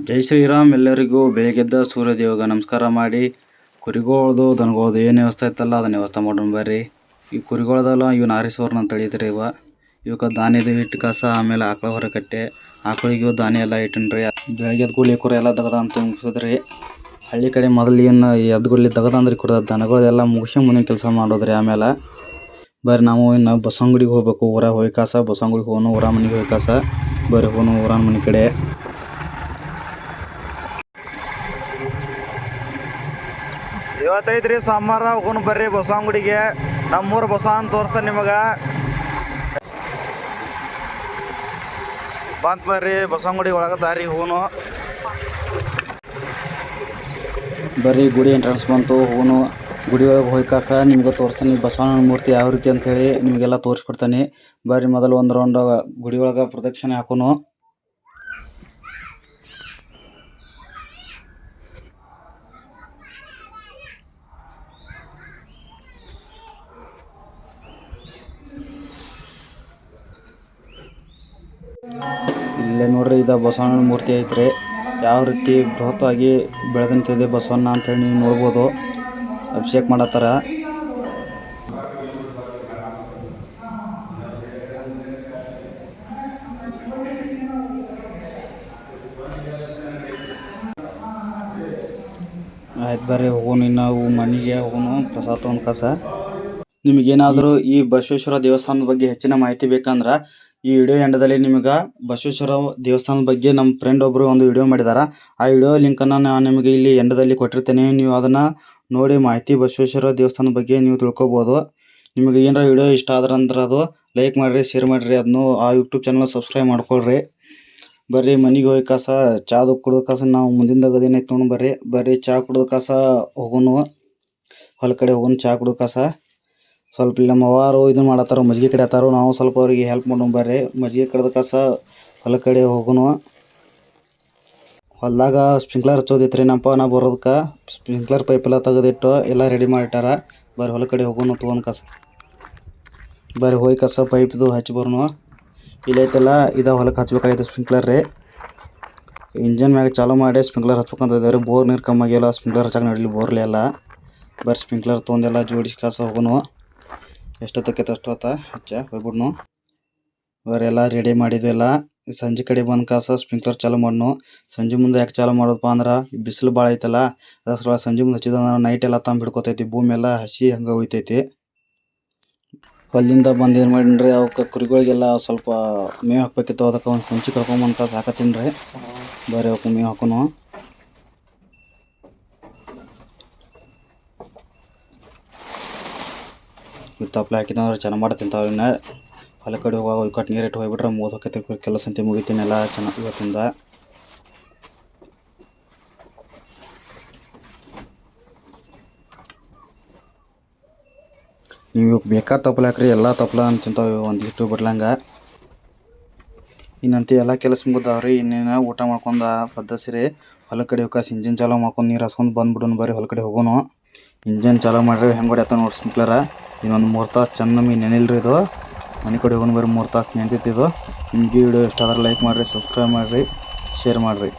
ಜೈ ಶ್ರೀರಾಮ್. ಎಲ್ಲರಿಗೂ ಬೆಳಗ್ಗೆದ್ದ ಸೂರ್ಯದೇವಗ ನಮಸ್ಕಾರ ಮಾಡಿ ಕುರಿಗಳದು ದನಗಳದು ಏನು ವ್ಯವಸ್ಥೆ ಇತ್ತಲ್ಲ ಅದನ್ನ ವ್ಯವಸ್ಥೆ ಮಾಡೋಣ ಬರ್ರಿ. ಈ ಕುರಿಗಳದಲ್ಲ ಇವು ನಾರಿಸೋರ್ನ ಅಂತ ಹೇಳಿದ್ರಿ. ಇವಕ್ಕೆ ದಾನಿದು ಹಿಟ್ಟು ಕಸ, ಆಮೇಲೆ ಆಕಳ ಹೊರಕಟ್ಟೆ, ಆಕಳಿಗೆ ದಾನಿ ಎಲ್ಲ ಇಟ್ಟನ್ರಿ. ಬೆಳಗ್ಗೆ ಕೂಡಲಿ ಕುರಿ ಎಲ್ಲ ತೆಗ್ದ ಅಂತ ಮುಗಿಸಿದ್ರಿ. ಹಳ್ಳಿ ಕಡೆ ಮೊದಲು ಏನು ಎದ್ಗುಡ್ಲಿ ತೆಗ್ದ ಅಂದ್ರೆ ಕುರಿ ದನಗಳೆಲ್ಲ ಮುಗಿಸಿ ಮುಂದಿನ ಕೆಲಸ ಮಾಡೋದ್ರಿ. ಆಮೇಲೆ ಬರ್ರಿ ನಾವು ಇನ್ನು ಬಸವನಗುಡಿಗೆ ಹೋಗ್ಬೇಕು. ಊರಾಗ ಹೋಗಿ ಕಾಸ ಬಸವನಗುಡಿಗೆ ಹೋಗೋನು, ಊರ ಮನೆಗೆ ಹೋಗಿ ಕಾಸ ಬರ್ರಿ ಹೋಗೋನು ಊರನ ಮನೆ ಕಡೆ. ಇವತ್ತೈತ್ರಿ ಸೋಮವಾರ ಹೋಗೋನು ಬರ್ರಿ ಬಸವನಗುಡಿಗೆ. ನಮ್ಮೂರು ಬಸವನ ತೋರಿಸ್ತಾನೆ ನಿಮಗೆ. ಬಂತ ಬರ್ರಿ ಬಸವನಗುಡಿ ಒಳಗೆ ದಾರಿ ಹೋಗೋನು. ಬರ್ರಿ ಗುಡಿ ಎಂಟ್ರೆನ್ಸ್ ಬಂತು, ಹೋಗೋನು. ಗುಡಿ ಒಳಗೆ ಹೋಗಿ ಕಾಸ ನಿಮ್ಗೆ ತೋರಿಸ್ತಾನೆ ಬಸವನ ಮೂರ್ತಿ ಯಾವ ರೀತಿ ಅಂತ ಹೇಳಿ ನಿಮಗೆಲ್ಲ ತೋರಿಸ್ಕೊಡ್ತಾನೆ. ಬರ್ರಿ ಮೊದಲು ಒಂದು ರೌಂಡ್ ಗುಡಿ ಒಳಗೆ ಪ್ರದಕ್ಷಿಣೆ ಹಾಕೋನು. ಇಲ್ಲೇ ನೋಡ್ರಿ ಇದು ಬಸವಣ್ಣನ ಮೂರ್ತಿ ಐತ್ರಿ. ಯಾವ ರೀತಿ ಬೃಹತ್ತಾಗಿ ಬೆಳೆದಂತಿದೆ ಬಸವಣ್ಣ ಅಂತೇಳಿ ನೀವು ನೋಡ್ಬೋದು. ಅಭಿಷೇಕ ಮಾಡತ್ತಾರ. ಆಯ್ತು ಬರ್ರಿ ಹೋಗೋನು. ನಾವು ಮನೆಗೆ ಹೋಗೋನು ಪ್ರಸಾದ ತೊಗೊಂಡು ಕಾಸ. ನಿಮಗೇನಾದರೂ ಈ ಬಸವೇಶ್ವರ ದೇವಸ್ಥಾನದ ಬಗ್ಗೆ ಹೆಚ್ಚಿನ ಮಾಹಿತಿ ಬೇಕಂದ್ರೆ ಈ ವಿಡಿಯೋ ಎಂಡದಲ್ಲಿ ನಿಮಗೆ ಬಸವೇಶ್ವರ ದೇವಸ್ಥಾನದ ಬಗ್ಗೆ ನಮ್ಮ ಫ್ರೆಂಡ್ ಒಬ್ಬರು ಒಂದು ವಿಡಿಯೋ ಮಾಡಿದ್ದಾರೆ. ಆ ವಿಡಿಯೋ ಲಿಂಕನ್ನು ನಾನು ನಿಮಗೆ ಇಲ್ಲಿ ಎಂಡದಲ್ಲಿ ಕೊಟ್ಟಿರ್ತೇನೆ. ನೀವು ಅದನ್ನು ನೋಡಿ ಮಾಹಿತಿ ಬಸವೇಶ್ವರ ದೇವಸ್ಥಾನದ ಬಗ್ಗೆ ನೀವು ತಿಳ್ಕೊಬೋದು. ನಿಮಗೆ ಏನಾರ ವಿಡಿಯೋ ಇಷ್ಟ ಆದ್ರಂದ್ರೆ ಅದು ಲೈಕ್ ಮಾಡಿರಿ, ಶೇರ್ ಮಾಡಿರಿ. ಅದನ್ನು ಆ ಯೂಟ್ಯೂಬ್ ಚಾನಲ್ ಸಬ್ಸ್ಕ್ರೈಬ್ ಮಾಡ್ಕೊಳ್ರಿ. ಬರ್ರಿ ಮನೆಗೆ ಹೋಗಿ ಕಾಸ ಚಾದು ಕುಡ್ದು ಕಾಸ ನಾವು ಮುಂದಿನ ಗದೇನೈತೆ ತೊಗೊಂಡು ಬರ್ರಿ ಚಹಾ ಕುಡ್ದು ಕಾಸ ಹೋಗೋನು. ಹೊಲ ಕಡೆ ಹೋಗೋನು ಚಹಾ ಕುಡ್ದು ಕಾಸ. ಸ್ವಲ್ಪ ಇಲ್ಲಿ ನಮ್ಮ ಅವ್ವಾರು ಇದನ್ನು ಮಾಡತ್ತಾರ, ಮಜ್ಜಿಗೆ ಕಡೆ ಆತಾರೋ. ನಾವು ಸ್ವಲ್ಪ ಅವ್ರಿಗೆ ಹೆಲ್ಪ್ ಮಾಡೋಣ ಬರ್ರಿ. ಮಜ್ಜಿಗೆ ಕಡ್ದು ಕಾಸ ಹೊಲ ಕಡೆ ಹೋಗೋನು. ಹೊಲದಾಗ ಸ್ಪ್ರಿಂಕ್ಲರ್ ಹಚ್ಚೋದಿತ್ತು ರೀ. ನಾ ಬರೋದಕ್ಕೆ ಸ್ಪ್ರಿಂಕ್ಲರ್ ಪೈಪೆಲ್ಲ ತೆಗೆದಿಟ್ಟು ಎಲ್ಲ ರೆಡಿ ಮಾಡಿಟ್ಟಾರ. ಬರ್ರಿ ಹೊಲ ಕಡೆ ಹೋಗೋನು ತೊಗೊಂಡು ಕಾಸ. ಬರ್ರಿ ಹೋಗಿ ಕಾಸ ಪೈಪ್ದು ಹಚ್ಚಿ ಬರೋನು. ಇಲ್ಲೈತಲ್ಲ ಇದು ಹೊಲಕ್ಕೆ ಹಚ್ಬೇಕಾಗಿತ್ತು ಸ್ಪ್ರಿಂಕ್ಲರ್ ರೀ. ಇಂಜನ್ ಮ್ಯಾಗ ಚಾಲೂ ಮಾಡಿ ಸ್ಪ್ರಿಂಕ್ಲರ್ ಹಚ್ಬೇಕಂತ ಇದ್ದಾರೆ. ಬೋರ್ ನೀರು ಕಮ್ಮಿ ಆಗಿಲ್ಲ, ಸ್ಪ್ರಿಂಕ್ಲರ್ ಹಚ್ಚಾಕ ನಡೀಲಿ ಬೋರ್ಲಿ ಎಲ್ಲ. ಬರ್ರಿ ಸ್ಪ್ರಿಂಕ್ಲರ್ ತೊಗೊಂಡೆಲ್ಲ ಜೋಡಿಸಿ ಕಾಸ ಹೋಗೋನು. ಎಷ್ಟೊತ್ತಕ್ಕೈತೆ ಅಷ್ಟೊತ್ತ ಹಚ್ಚ ಹೋಗ್ಬಿಡ್ನು. ಬರ್ರಿ ಎಲ್ಲ ರೆಡಿ ಮಾಡಿದ್ವೆಲ್ಲ. ಸಂಜೆ ಕಡೆ ಬಂದು ಕಾಸ ಸ್ಪ್ರಿಂಕ್ಲರ್ ಚಾಲೂ ಮಾಡ್ನು. ಸಂಜೆ ಮುಂದೆ ಯಾಕೆ ಚಾಲೂ ಮಾಡೋದಪ್ಪ ಅಂದ್ರೆ ಬಿಸಿಲು ಭಾಳ ಐತಲ್ಲ, ಅದ್ರ ಸಲ ಸಂಜೆ ಮುಂದೆ ಹಚ್ಚಿದಂದ್ರೆ ನೈಟ್ ಎಲ್ಲ ತಂದು ಹಿಡ್ಕೊತೈತಿ. ಭೂಮಿ ಎಲ್ಲ ಹಸಿ ಹಂಗೆ ಉಳಿತೈತಿ. ಹೊಲ್ಲಿಂದ ಬಂದು ಏನು ಮಾಡೀನಿ ಅವಕ್ಕೆ ಕುರಿಗಳಿಗೆಲ್ಲ ಸ್ವಲ್ಪ ಮೇವು ಹಾಕ್ಬೇಕಿತ್ತು. ಅದಕ್ಕೆ ಒಂದು ಸಂಚಿ ಕರ್ಕೊಂಬಂದು ಕಾಸು ಹಾಕತ್ತೀನಿ ರೀ. ಬರ್ರಿ ಅವಕ್ಕೆ ಮೇವು ಹಾಕೋನು. ತಪ್ಪಲೆ ಹಾಕಿದಂದ್ರೆ ಚೆನ್ನಾಗಿ ಮಾಡಿ ತಿಂತಾವೆ. ಇನ್ನು ಹೊಲ ಕಡೆ ಹೋಗುವಾಗ ಕಟ್ಟು ನೀರು ಇಟ್ಟು ಹೋಗ್ಬಿಟ್ರೆ ಹೋಗೈತಿ ಕೆಲಸ ಅಂತ ಮುಗಿತೀನಿ ಎಲ್ಲ ಚೆನ್ನಾಗಿ ಇವತ್ತಿಂದ. ನೀವು ಬೇಕಾದ ತಪ್ಪಲೆ ಹಾಕ್ರಿ, ಎಲ್ಲ ತಪ್ಪಲ ಅಂತ ತಿಂತಾವೆ ಒಂದು ಇಟ್ಟು ಬಿಡ್ಲಂಗೆ. ಇನ್ನಂತೂ ಎಲ್ಲ ಕೆಲಸ ಮುಗಿದಾವ್ರಿ. ಇನ್ನೇನು ಊಟ ಮಾಡ್ಕೊಂಡು ಬದ್ದಸಿರಿ ಹೊಲ ಕಡೆ ಹೋಗಾಸ ಇಂಜಿನ್ ಚಾಲೂ ಮಾಡ್ಕೊಂಡು ನೀರು ಹಸ್ಕೊಂಡು ಬಂದ್ಬಿಡೋನು. ಬರ್ರಿ ಹೊಲ ಕಡೆ ಹೋಗೋನು. ಇಂಜನ್ ಚಾಲೂ ಮಾಡಿರಿ ಹೆಂಗೆ ಹೊಡ್ಯತ್ತ ನೋಡಿ ಸ್ಪ್ರಿಂಕ್ಲರ. ಇನ್ನೊಂದು 3 ತಾಸು ಚೆಂದ ನಮಗೆ ನೆನಿಲ್ರಿ ಇದು. ಮನೆ ಕಡೆ ಹೋಗೋನು ಬರ್ರಿ. 3 ತಾಸು ನೆಂದಿತ್ತಿದ್ದು. ನಿಮಗೆ ವಿಡಿಯೋ ಇಷ್ಟ ಆದ್ರೆ ಲೈಕ್ ಮಾಡಿರಿ, ಸಬ್ಸ್ಕ್ರೈಬ್ ಮಾಡಿರಿ, ಶೇರ್ ಮಾಡಿರಿ.